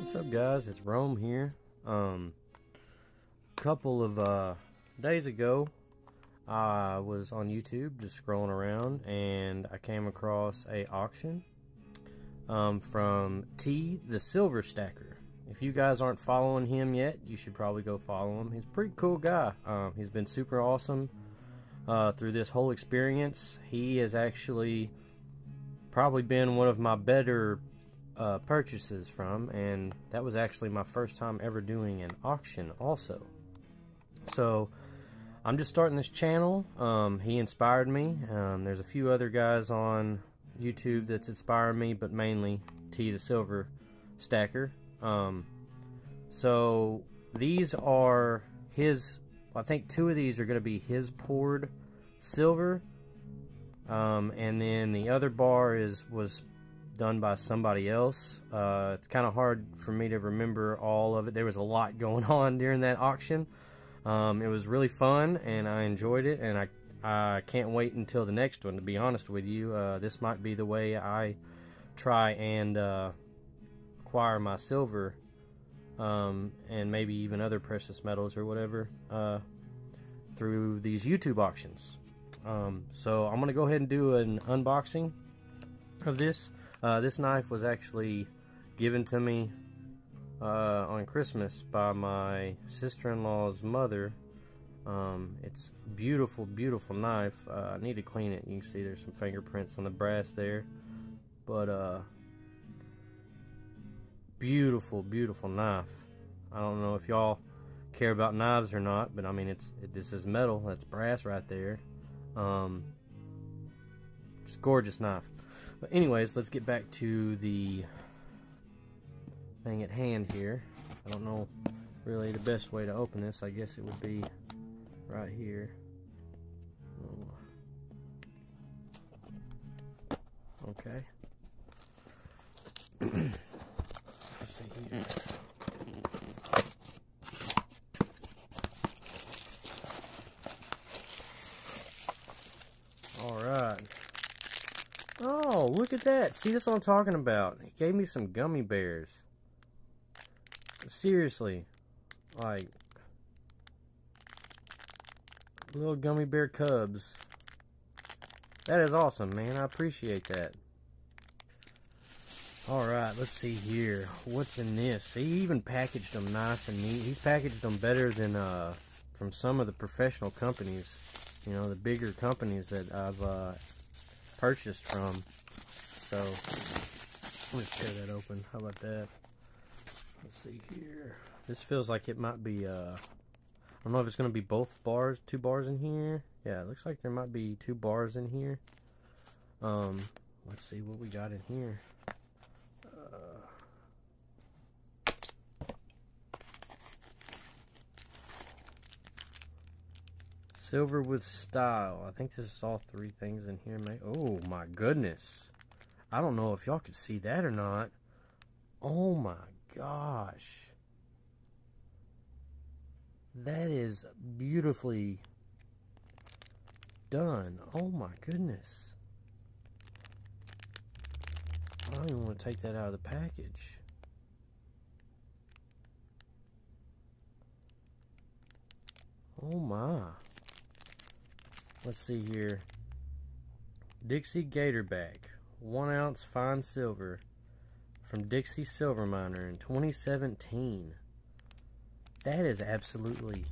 What's up, guys? It's Rome here. Couple of days ago, I was on YouTube just scrolling around, and I came across a auction from T the Silver Stacker. If you guys aren't following him yet, you should probably go follow him. He's a pretty cool guy. He's been super awesome through this whole experience. He has actually probably been one of my better purchases from, and that was actually my first time ever doing an auction also. So I'm just starting this channel. He inspired me. There's a few other guys on YouTube that's inspired me, but mainly T the Silver Stacker. So these are his, I think two of these are going to be his poured silver, and then the other bar was done by somebody else. It's kind of hard for me to remember all of it. There was a lot going on during that auction. It was really fun, and I enjoyed it, and I can't wait until the next one, to be honest with you. This might be the way I try and acquire my silver, and maybe even other precious metals or whatever, through these YouTube auctions. So I'm gonna go ahead and do an unboxing of this. This knife was actually given to me on Christmas by my sister-in-law's mother. It's beautiful, beautiful knife. I need to clean it. You can see there's some fingerprints on the brass there, but beautiful, beautiful knife. I don't know if y'all care about knives or not, but I mean, this is metal. That's brass right there. It's a gorgeous knife. But anyways, let's get back to the thing at hand here. I don't know really the best way to open this. I guess it would be right here. Okay. Let's see here. Alright. Oh, look at that. See, that's what I'm talking about. He gave me some gummy bears. Seriously. Like, little gummy bear cubs. That is awesome, man. I appreciate that. Alright, let's see here. What's in this? He even packaged them nice and neat. He's packaged them better than from some of the professional companies. You know, the bigger companies that I've purchased from. So let's tear that open. How about that? Let's see here. This feels like it might be I don't know if it's gonna be both bars, two bars in here. Yeah, it looks like there might be two bars in here. Let's see what we got in here. Silver with style. I think this is all three things in here, mate. Oh my goodness. I don't know if y'all could see that or not. Oh my gosh. That is beautifully done. Oh my goodness. I don't even want to take that out of the package. Oh my. Let's see here. Dixie Gatorback, 1 ounce fine silver from Dixie Silver Miner in 2017. That is absolutely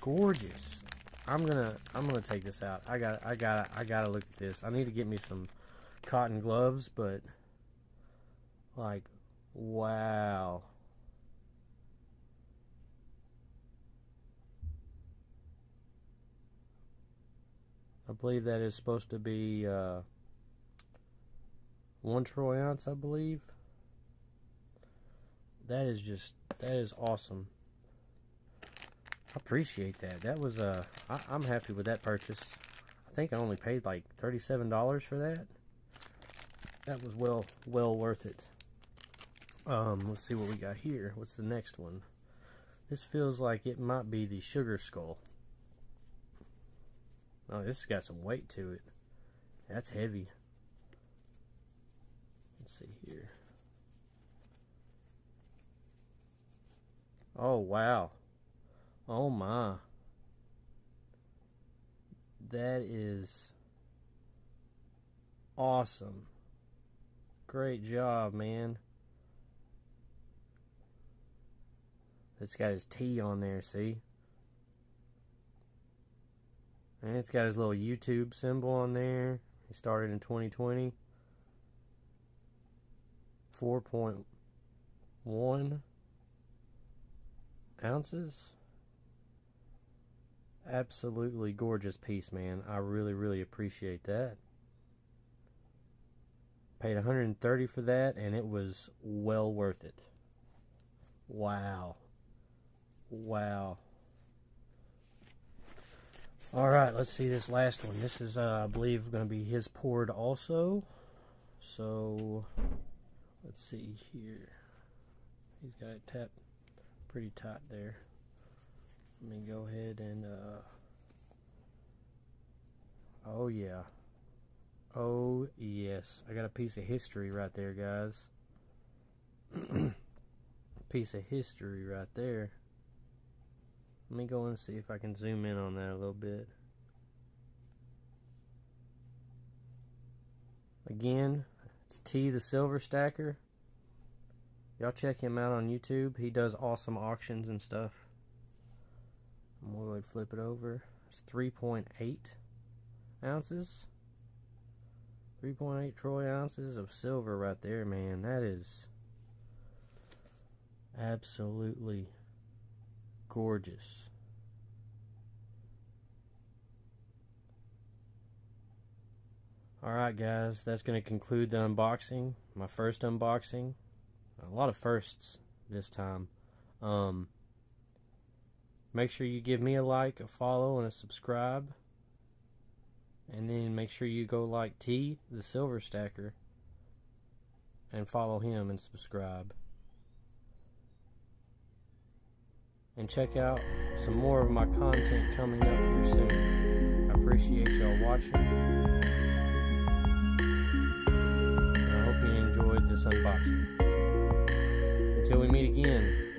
gorgeous. I'm gonna take this out. I gotta look at this. I need to get me some cotton gloves, but like, wow. I believe that is supposed to be 1 troy ounce, I believe. That is awesome. I appreciate that. That was I'm happy with that purchase. I think I only paid like $37 for that. That was well worth it. Let's see what we got here. What's the next one? This feels like it might be the Sugar Skull. Oh, this has got some weight to it. That's heavy. Let's see here. Oh, wow. Oh, my. That is awesome. Great job, man. It's got his T on there, see? And it's got his little YouTube symbol on there. He started in 2020. 4.1 ounces. Absolutely gorgeous piece, man. I really, really appreciate that. Paid $130 for that, and it was well worth it. Wow. Wow. Alright, let's see this last one. This is, I believe, going to be his poured also. So, let's see here. He's got it tapped pretty tight there. Let me go ahead and, oh yeah. Oh yes. I got a piece of history right there, guys. Piece of history right there. Let me go and see if I can zoom in on that a little bit. Again, it's T the Silver Stacker. Y'all check him out on YouTube. He does awesome auctions and stuff. I'm going to go ahead and flip it over. It's 3.8 ounces. 3.8 troy ounces of silver right there, man. That is absolutely gorgeous. Alright guys, that's going to conclude the unboxing. My first unboxing. A lot of firsts this time. Make sure you give me a like, a follow, and a subscribe. And then make sure you go like T the Silver Stacker and follow him and subscribe. And check out some more of my content coming up here soon. I appreciate y'all watching. And I hope you enjoyed this unboxing. Until we meet again.